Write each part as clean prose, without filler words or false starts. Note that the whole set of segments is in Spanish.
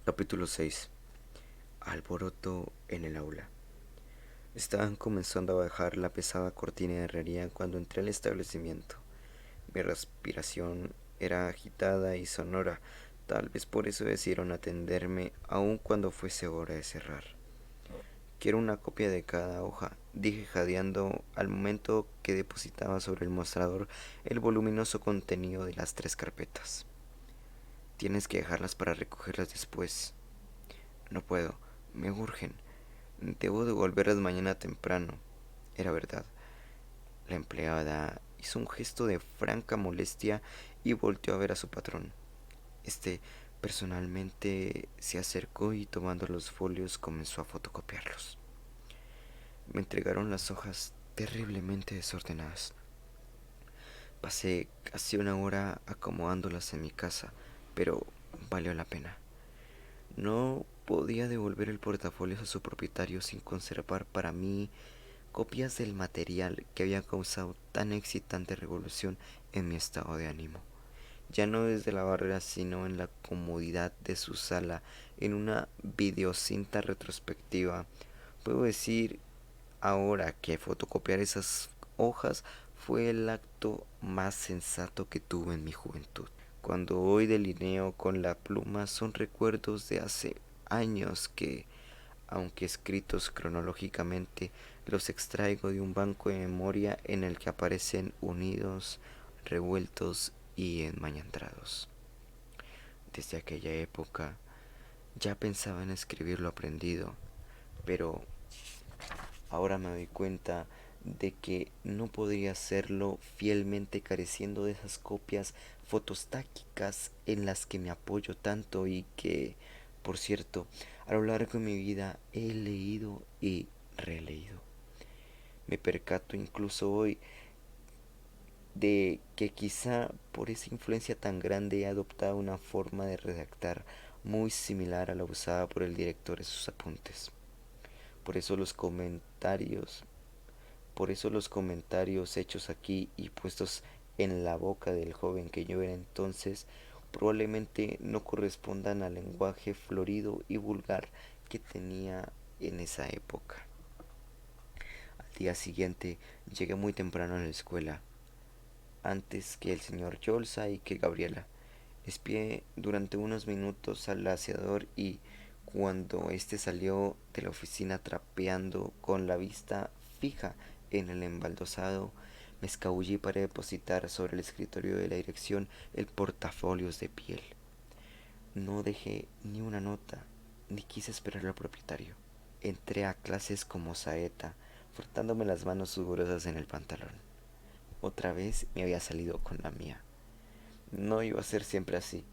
Capítulo 6. Alboroto en el aula. Estaban comenzando a bajar la pesada cortina de herrería cuando entré al establecimiento. Mi respiración era agitada y sonora, tal vez por eso decidieron atenderme aun cuando fuese hora de cerrar. Quiero una copia de cada hoja, dije jadeando al momento que depositaba sobre el mostrador el voluminoso contenido de las 3 carpetas. Tienes que dejarlas para recogerlas después. No puedo, me urgen. Debo devolverlas mañana temprano. Era verdad. La empleada hizo un gesto de franca molestia y volteó a ver a su patrón. Este personalmente se acercó y tomando los folios comenzó a fotocopiarlos. Me entregaron las hojas terriblemente desordenadas. Pasé casi una hora acomodándolas en mi casa, pero valió la pena. No podía devolver el portafolio a su propietario sin conservar para mí copias del material que había causado tan excitante revolución en mi estado de ánimo. Ya no desde la barrera, sino en la comodidad de su sala, en una videocinta retrospectiva. Puedo decir ahora que fotocopiar esas hojas fue el acto más sensato que tuve en mi juventud. Cuando hoy delineo con la pluma son recuerdos de hace años que, aunque escritos cronológicamente, los extraigo de un banco de memoria en el que aparecen unidos, revueltos y enmañandrados. Desde aquella época ya pensaba en escribir lo aprendido, pero ahora me doy cuenta de que no podría hacerlo fielmente careciendo de esas copias fotostáticas en las que me apoyo tanto y que, por cierto, a lo largo de mi vida he leído y releído. Me percato incluso hoy de que quizá por esa influencia tan grande he adoptado una forma de redactar muy similar a la usada por el director de sus apuntes. Por eso los comentarios Por eso los comentarios hechos aquí y puestos en la boca del joven que yo era entonces probablemente no correspondan al lenguaje florido y vulgar que tenía en esa época. Al día siguiente llegué muy temprano a la escuela, antes que el señor Yolsa y que Gabriela. Espié durante unos minutos al laseador y, cuando éste salió de la oficina trapeando con la vista fija en el embaldosado, me escabullí para depositar sobre el escritorio de la dirección el portafolios de piel. No dejé ni una nota, ni quise esperar al propietario. Entré a clases como saeta, frotándome las manos sudorosas en el pantalón. Otra vez me había salido con la mía. No iba a ser siempre así.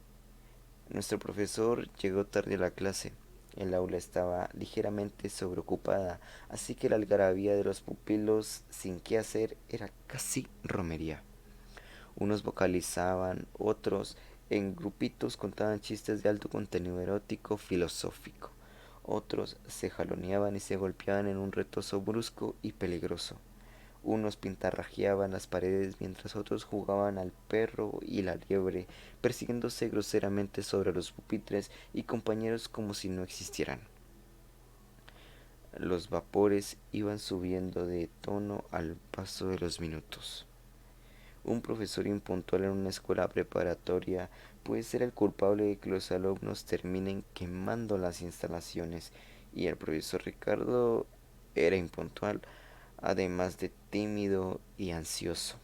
Nuestro profesor llegó tarde a la clase. El aula estaba ligeramente sobreocupada, así que la algarabía de los pupilos sin qué hacer era casi romería. Unos vocalizaban, otros en grupitos contaban chistes de alto contenido erótico filosófico. Otros se jaloneaban y se golpeaban en un retozo brusco y peligroso. Unos pintarrajeaban las paredes mientras otros jugaban al perro y la liebre, persiguiéndose groseramente sobre los pupitres y compañeros como si no existieran. Los vapores iban subiendo de tono al paso de los minutos. Un profesor impuntual en una escuela preparatoria puede ser el culpable de que los alumnos terminen quemando las instalaciones, y el profesor Ricardo era impuntual, además de tímido y ansioso.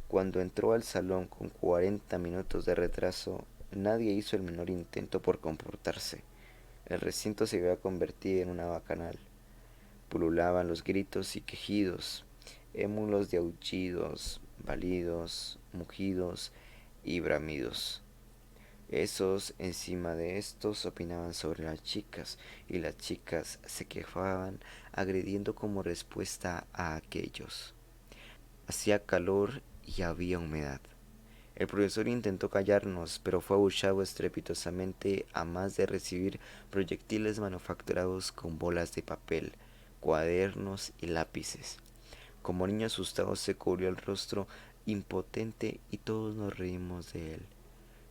Cuando entró al salón con 40 minutos de retraso, nadie hizo el menor intento por comportarse. El recinto se había convertido en una bacanal. Pululaban los gritos y quejidos, émulos de aullidos, balidos, mugidos y bramidos. Esos encima de estos opinaban sobre las chicas, y las chicas se quejaban agrediendo como respuesta a aquellos. Hacía calor y había humedad. El profesor intentó callarnos, pero fue abuchado estrepitosamente a más de recibir proyectiles manufacturados con bolas de papel, cuadernos y lápices. Como niño asustado se cubrió el rostro impotente y todos nos reímos de él.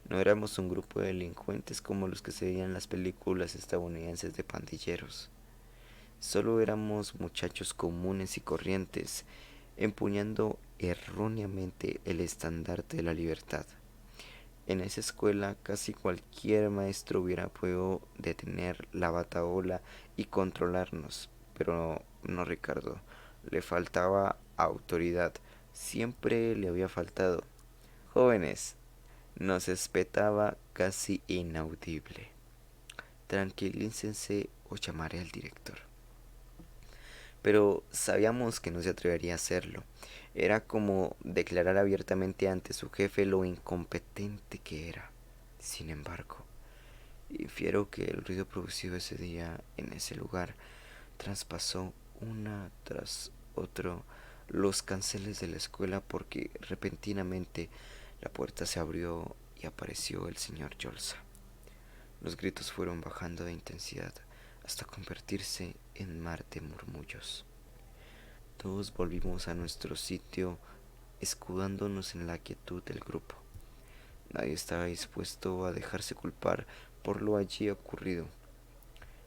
No éramos un grupo de delincuentes como los que se veían en las películas estadounidenses de pandilleros. Solo éramos muchachos comunes y corrientes, empuñando erróneamente el estandarte de la libertad. En esa escuela casi cualquier maestro hubiera podido detener la bataola y controlarnos, pero no Ricardo. Le faltaba autoridad, siempre le había faltado. Jóvenes, nos espetaba casi inaudible. Tranquilícense o llamaré al director. Pero sabíamos que no se atrevería a hacerlo. Era como declarar abiertamente ante su jefe lo incompetente que era. Sin embargo, infiero que el ruido producido ese día en ese lugar traspasó una tras otro los canceles de la escuela porque repentinamente la puerta se abrió y apareció el señor Yolsa. Los gritos fueron bajando de intensidad hasta convertirse en mar de murmullos. Todos volvimos a nuestro sitio escudándonos en la quietud del grupo. Nadie estaba dispuesto a dejarse culpar por lo allí ocurrido.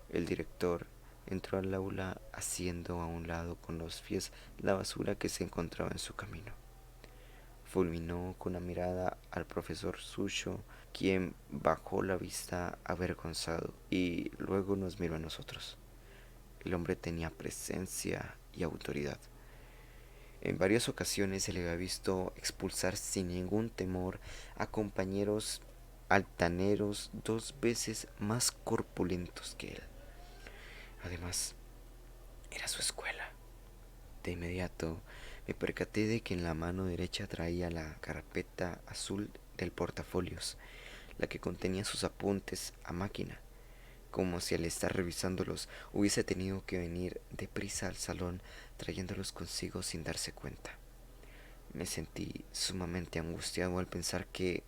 El director entró al aula haciendo a un lado con los pies la basura que se encontraba en su camino. Fulminó con la mirada al profesor Suyo, quien bajó la vista avergonzado y luego nos miró a nosotros. El hombre tenía presencia y autoridad. En varias ocasiones se le había visto expulsar sin ningún temor a compañeros altaneros 2 veces más corpulentos que él. Además, era su escuela. De inmediato me percaté de que en la mano derecha traía la carpeta azul del portafolios, la que contenía sus apuntes a máquina, como si al estar revisándolos hubiese tenido que venir deprisa al salón trayéndolos consigo sin darse cuenta. Me sentí sumamente angustiado al pensar que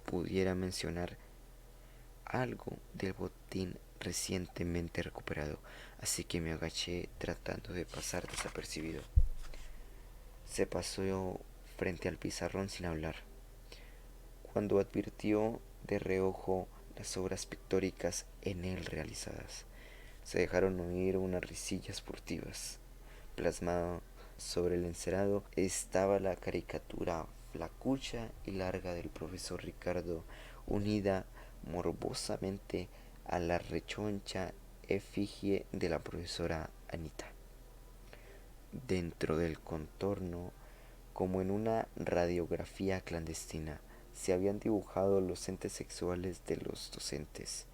pudiera mencionar algo del botín recientemente recuperado, así que me agaché tratando de pasar desapercibido. Se pasó frente al pizarrón sin hablar. Cuando advirtió de reojo las obras pictóricas en él realizadas, se dejaron oír unas risillas furtivas. Plasmado sobre el encerado estaba la caricatura flacucha y larga del profesor Ricardo, unida morbosamente a la rechoncha efigie de la profesora Anita. Dentro del contorno, como en una radiografía clandestina, se habían dibujado los entes sexuales de los docentes.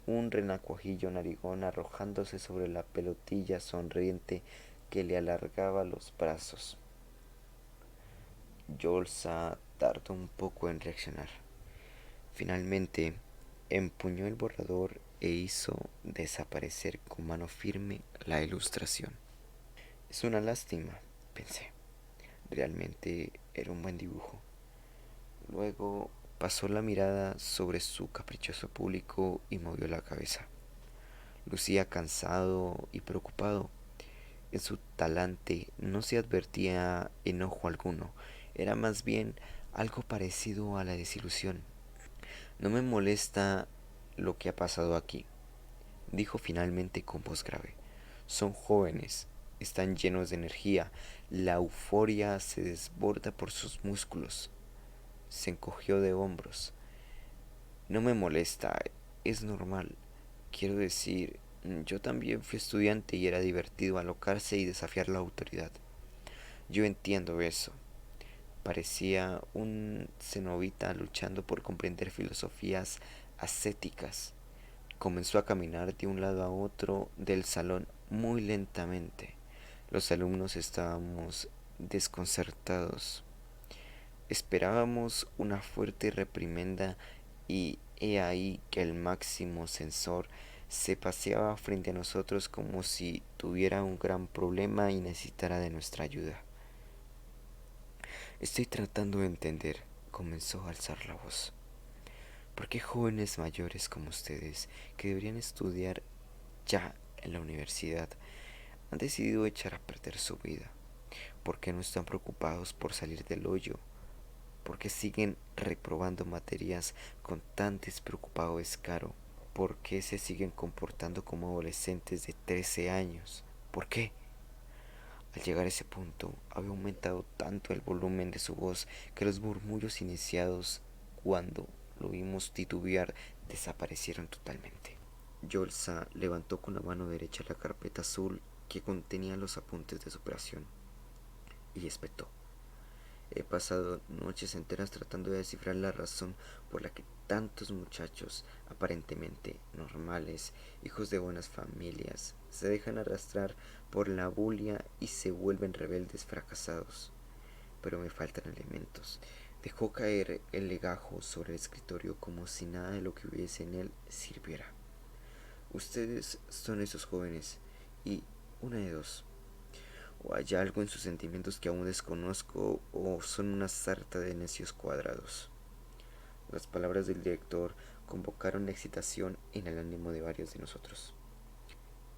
Un renacuajillo narigón arrojándose sobre la pelotilla sonriente que le alargaba los brazos. Yolsa tardó un poco en reaccionar. Finalmente, empuñó el borrador e hizo desaparecer con mano firme la ilustración. Es una lástima, pensé. Realmente era un buen dibujo. Luego pasó la mirada sobre su caprichoso público y movió la cabeza. Lucía cansado y preocupado. En su talante no se advertía enojo alguno, era más bien algo parecido a la desilusión. No me molesta lo que ha pasado aquí, dijo finalmente con voz grave. Son jóvenes, están llenos de energía, la euforia se desborda por sus músculos. Se encogió de hombros. No me molesta, es normal. Quiero decir, yo también fui estudiante y era divertido alocarse y desafiar la autoridad. Yo entiendo eso. Parecía un cenobita luchando por comprender filosofías ascéticas. Comenzó a caminar de un lado a otro del salón muy lentamente. Los alumnos estábamos desconcertados. Esperábamos una fuerte reprimenda y he ahí que el máximo censor se paseaba frente a nosotros como si tuviera un gran problema y necesitara de nuestra ayuda. Estoy tratando de entender, comenzó a alzar la voz. ¿Por qué jóvenes mayores como ustedes, que deberían estudiar ya en la universidad, han decidido echar a perder su vida? ¿Por qué no están preocupados por salir del hoyo? ¿Por qué siguen reprobando materias con tan despreocupado descaro? ¿Por qué se siguen comportando como adolescentes de 13 años? ¿Por qué? Al llegar a ese punto, había aumentado tanto el volumen de su voz que los murmullos iniciados cuando lo vimos titubear desaparecieron totalmente. Yolsa levantó con la mano derecha la carpeta azul que contenía los apuntes de su operación y espetó. He pasado noches enteras tratando de descifrar la razón por la que tantos muchachos, aparentemente normales, hijos de buenas familias, se dejan arrastrar por la bulia y se vuelven rebeldes fracasados. Pero me faltan elementos. Dejó caer el legajo sobre el escritorio como si nada de lo que hubiese en él sirviera. Ustedes son esos jóvenes, y una de dos: o hay algo en sus sentimientos que aún desconozco, o son una sarta de necios cuadrados. Las palabras del director convocaron excitación en el ánimo de varios de nosotros.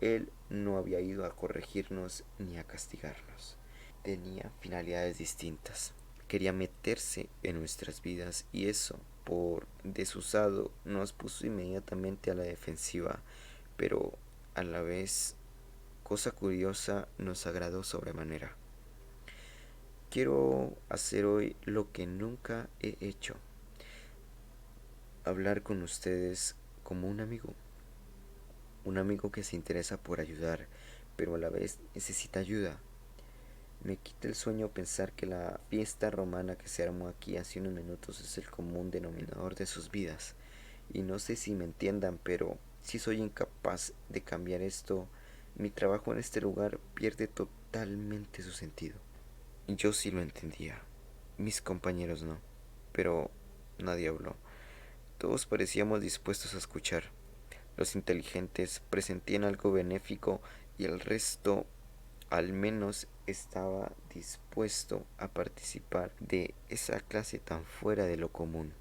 Él no había ido a corregirnos ni a castigarnos. Tenía finalidades distintas. Quería meterse en nuestras vidas y eso, por desusado, nos puso inmediatamente a la defensiva, pero a la vez, cosa curiosa, nos agradó sobremanera. Quiero hacer hoy lo que nunca he hecho: hablar con ustedes como un amigo que se interesa por ayudar, pero a la vez necesita ayuda. Me quita el sueño pensar que la fiesta romana que se armó aquí hace unos minutos es el común denominador de sus vidas. Y no sé si me entiendan, pero si soy incapaz de cambiar esto, mi trabajo en este lugar pierde totalmente su sentido. Yo sí lo entendía, mis compañeros no, pero nadie habló. Todos parecíamos dispuestos a escuchar. Los inteligentes presentían algo benéfico y el resto al menos estaba dispuesto a participar de esa clase tan fuera de lo común.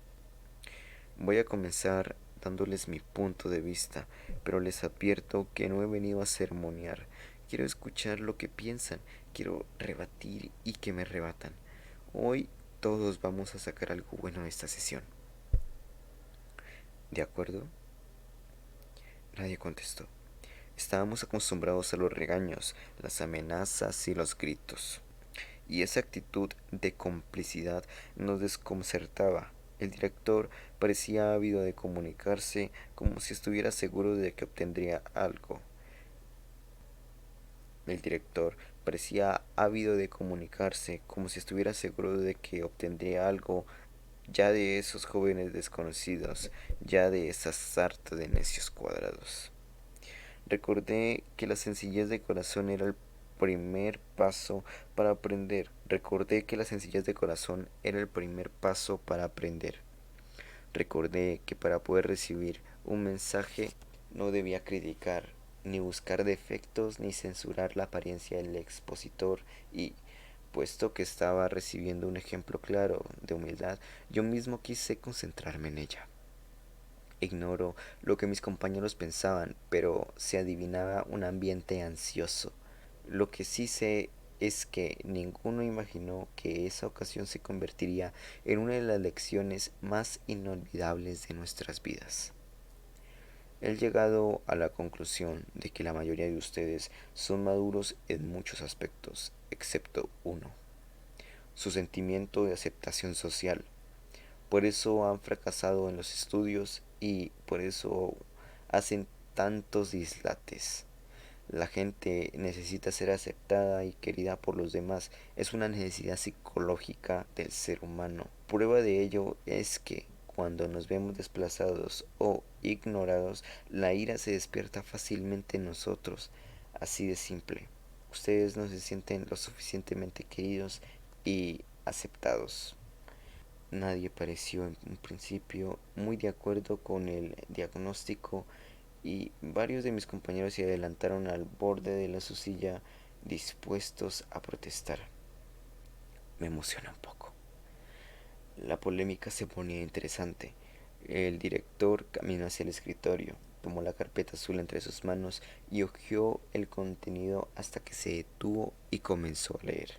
Voy a comenzar dándoles mi punto de vista, pero les advierto que no he venido a sermonear. Quiero escuchar lo que piensan, quiero rebatir y que me rebatan. Hoy todos vamos a sacar algo bueno de esta sesión. ¿De acuerdo? Nadie contestó. Estábamos acostumbrados a los regaños, las amenazas y los gritos, y esa actitud de complicidad nos desconcertaba. El director parecía ávido de comunicarse, como si estuviera seguro de que obtendría algo. El director parecía ávido de comunicarse, como si estuviera seguro de que obtendría algo ya de esos jóvenes desconocidos, ya de esa sarta de necios cuadrados. Recordé que la sencillez de corazón era el primer paso para aprender. Recordé que la sencillez de corazón era el primer paso para aprender. Recordé que para poder recibir un mensaje no debía criticar, ni buscar defectos, ni censurar la apariencia del expositor y, puesto que estaba recibiendo un ejemplo claro de humildad, yo mismo quise concentrarme en ella. Ignoro lo que mis compañeros pensaban, pero se adivinaba un ambiente ansioso. Lo que sí sé es que ninguno imaginó que esa ocasión se convertiría en una de las lecciones más inolvidables de nuestras vidas. He llegado a la conclusión de que la mayoría de ustedes son maduros en muchos aspectos, excepto uno: su sentimiento de aceptación social. Por eso han fracasado en los estudios y por eso hacen tantos dislates. La gente necesita ser aceptada y querida por los demás. Es una necesidad psicológica del ser humano. Prueba de ello es que cuando nos vemos desplazados o ignorados, la ira se despierta fácilmente en nosotros. Así de simple. Ustedes no se sienten lo suficientemente queridos y aceptados. Nadie pareció en un principio muy de acuerdo con el diagnóstico y varios de mis compañeros se adelantaron al borde de la silla dispuestos a protestar. Me emociona un poco. La polémica se ponía interesante. El director caminó hacia el escritorio, tomó la carpeta azul entre sus manos y hojeó el contenido hasta que se detuvo y comenzó a leer.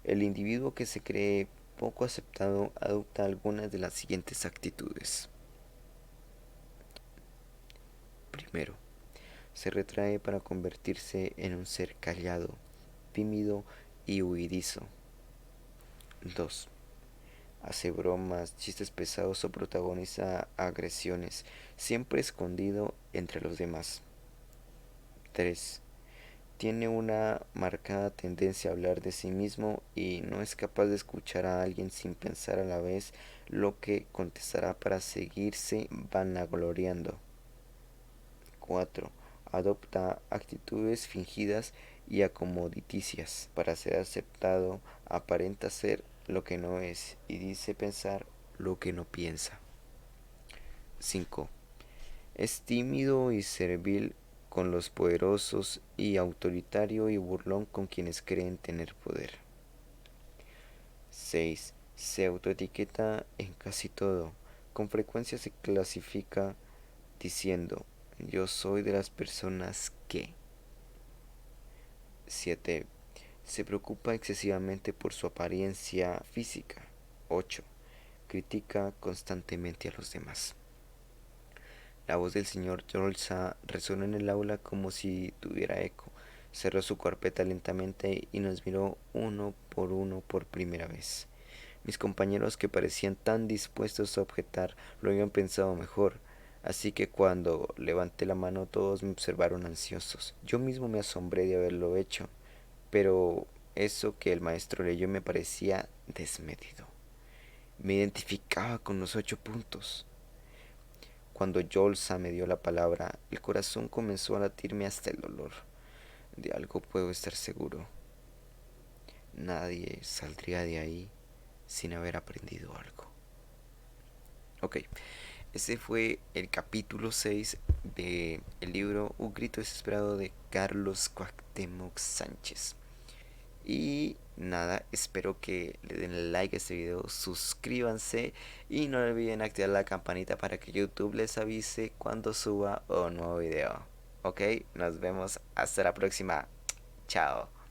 El individuo que se cree poco aceptado, adopta algunas de las siguientes actitudes. Primero, se retrae para convertirse en un ser callado, tímido y huidizo. 2. Hace bromas, chistes pesados o protagoniza agresiones, siempre escondido entre los demás. 3. Tiene una marcada tendencia a hablar de sí mismo y no es capaz de escuchar a alguien sin pensar a la vez lo que contestará para seguirse vanagloriando. 4. Adopta actitudes fingidas y acomoditicias para ser aceptado, aparenta ser lo que no es y dice pensar lo que no piensa. 5. Es tímido y servil con los poderosos y autoritario y burlón con quienes creen tener poder. 6. Se autoetiqueta en casi todo. Con frecuencia se clasifica diciendo: yo soy de las personas que. 7. Se preocupa excesivamente por su apariencia física. 8. Critica constantemente a los demás. La voz del señor Jolsa resonó en el aula como si tuviera eco. Cerró su carpeta lentamente y nos miró uno por primera vez. Mis compañeros, que parecían tan dispuestos a objetar, lo habían pensado mejor, así que cuando levanté la mano todos me observaron ansiosos. Yo mismo me asombré de haberlo hecho, pero eso que el maestro leyó me parecía desmedido. Me identificaba con los 8 puntos. Cuando Yolsa me dio la palabra, el corazón comenzó a latirme hasta el dolor. De algo puedo estar seguro: nadie saldría de ahí sin haber aprendido algo. Ok, ese fue el capítulo 6 del libro Un grito desesperado de Carlos Cuauhtémoc Sánchez. Y nada, espero que le den like a este video, suscríbanse y no olviden activar la campanita para que YouTube les avise cuando suba un nuevo video. Ok, nos vemos hasta la próxima. Chao.